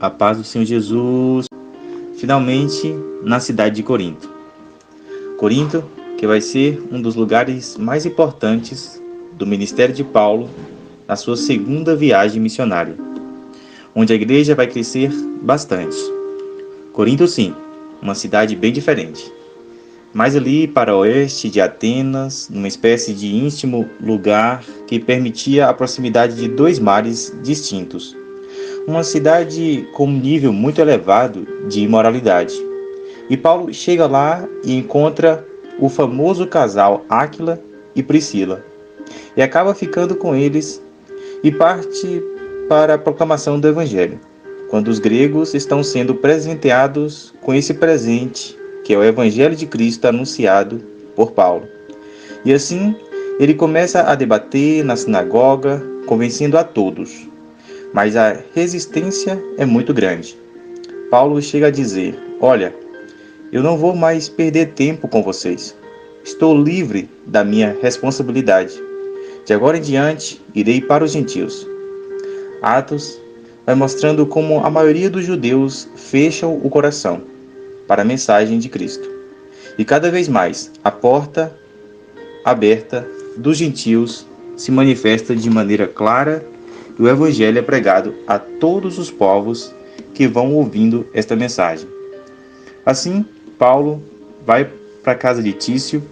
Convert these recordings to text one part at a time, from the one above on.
A paz do Senhor Jesus, finalmente na cidade de Corinto. Corinto, que vai ser um dos lugares mais importantes do ministério de Paulo na sua segunda viagem missionária, onde a igreja vai crescer bastante. Corinto, sim, uma cidade bem diferente. Mais ali para o oeste de Atenas, numa espécie de íntimo lugar que permitia a proximidade de dois mares distintos. Uma cidade com um nível muito elevado de imoralidade. E Paulo chega lá e encontra o famoso casal Áquila e Priscila. E acaba ficando com eles e parte para a proclamação do Evangelho, quando os gregos estão sendo presenteados com esse presente, que é o Evangelho de Cristo anunciado por Paulo. E assim, ele começa a debater na sinagoga, convencendo a todos. Mas a resistência é muito grande. Paulo chega a dizer: olha, eu não vou mais perder tempo com vocês. Estou livre da minha responsabilidade. De agora em diante, irei para os gentios. Atos vai mostrando como a maioria dos judeus fecham o coração para a mensagem de Cristo. E cada vez mais, a porta aberta dos gentios se manifesta de maneira clara e o Evangelho é pregado a todos os povos que vão ouvindo esta mensagem. Assim, Paulo vai para a casa de Tício,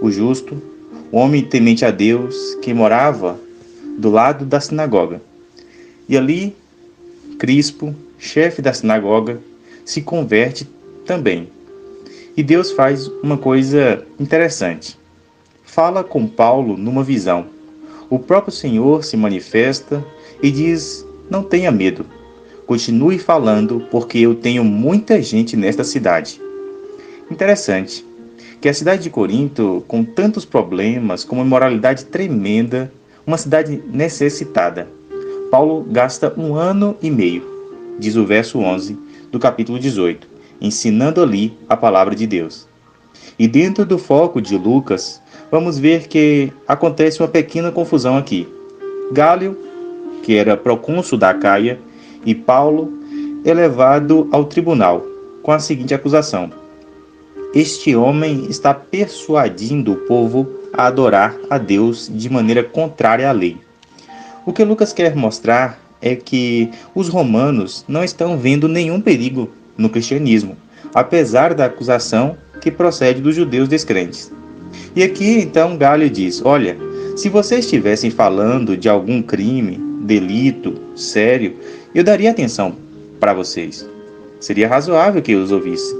o justo, o homem temente a Deus, que morava do lado da sinagoga. E ali, Crispo, chefe da sinagoga, se converte também. E Deus faz uma coisa interessante. Fala com Paulo numa visão. O próprio Senhor se manifesta e diz: não tenha medo. Continue falando, porque eu tenho muita gente nesta cidade. Interessante que a cidade de Corinto, com tantos problemas, com uma imoralidade tremenda, uma cidade necessitada. Paulo gasta 1 ano e meio, diz o verso 11 do capítulo 18, ensinando ali a palavra de Deus. E dentro do foco de Lucas, vamos ver que acontece uma pequena confusão aqui. Gálio, que era procônsul da Acaia, e Paulo é levado ao tribunal com a seguinte acusação: este homem está persuadindo o povo a adorar a Deus de maneira contrária à lei. O que Lucas quer mostrar é que os romanos não estão vendo nenhum perigo no cristianismo, apesar da acusação que procede dos judeus descrentes. E aqui então Gálio diz: olha, se vocês estivessem falando de algum crime, delito, sério, eu daria atenção para vocês. Seria razoável que eu os ouvisse.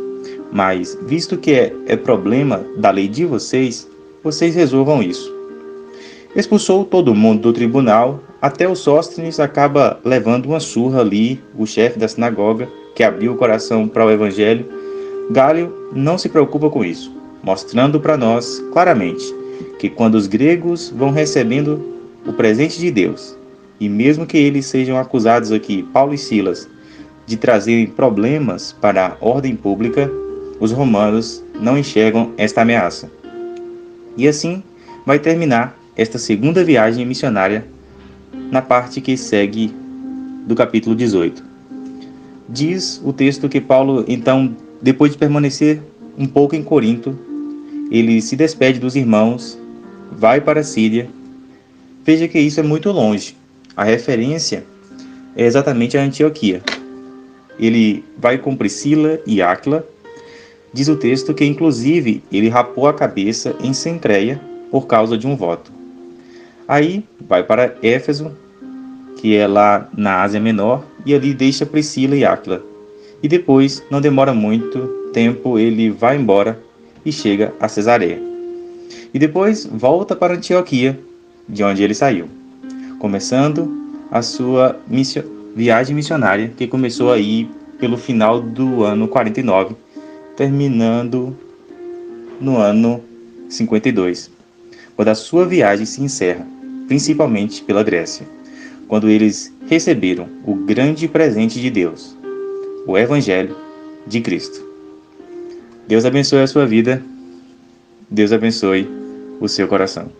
Mas, visto que é problema da lei de vocês, vocês resolvam isso. Expulsou todo mundo do tribunal, até o Sóstenes acaba levando uma surra ali, o chefe da sinagoga, que abriu o coração para o Evangelho. Gálio não se preocupa com isso, mostrando para nós claramente que quando os gregos vão recebendo o presente de Deus, e mesmo que eles sejam acusados aqui, Paulo e Silas, de trazerem problemas para a ordem pública, os romanos não enxergam esta ameaça. E assim vai terminar esta segunda viagem missionária na parte que segue do capítulo 18. Diz o texto que Paulo, então, depois de permanecer um pouco em Corinto, ele se despede dos irmãos, vai para a Síria. Veja que isso é muito longe. A referência é exatamente a Antioquia. Ele vai com Priscila e Áquila. Diz o texto que, inclusive, ele rapou a cabeça em Cencreia por causa de um voto. Aí vai para Éfeso, que é lá na Ásia Menor, e ali deixa Priscila e Áquila. E depois, não demora muito tempo, ele vai embora e chega a Cesareia. E depois volta para Antioquia, de onde ele saiu, começando a sua viagem missionária, que começou aí pelo final do ano 49, terminando no ano 52, quando a sua viagem se encerra, principalmente pela Grécia, quando eles receberam o grande presente de Deus, o Evangelho de Cristo. Deus abençoe a sua vida, Deus abençoe o seu coração.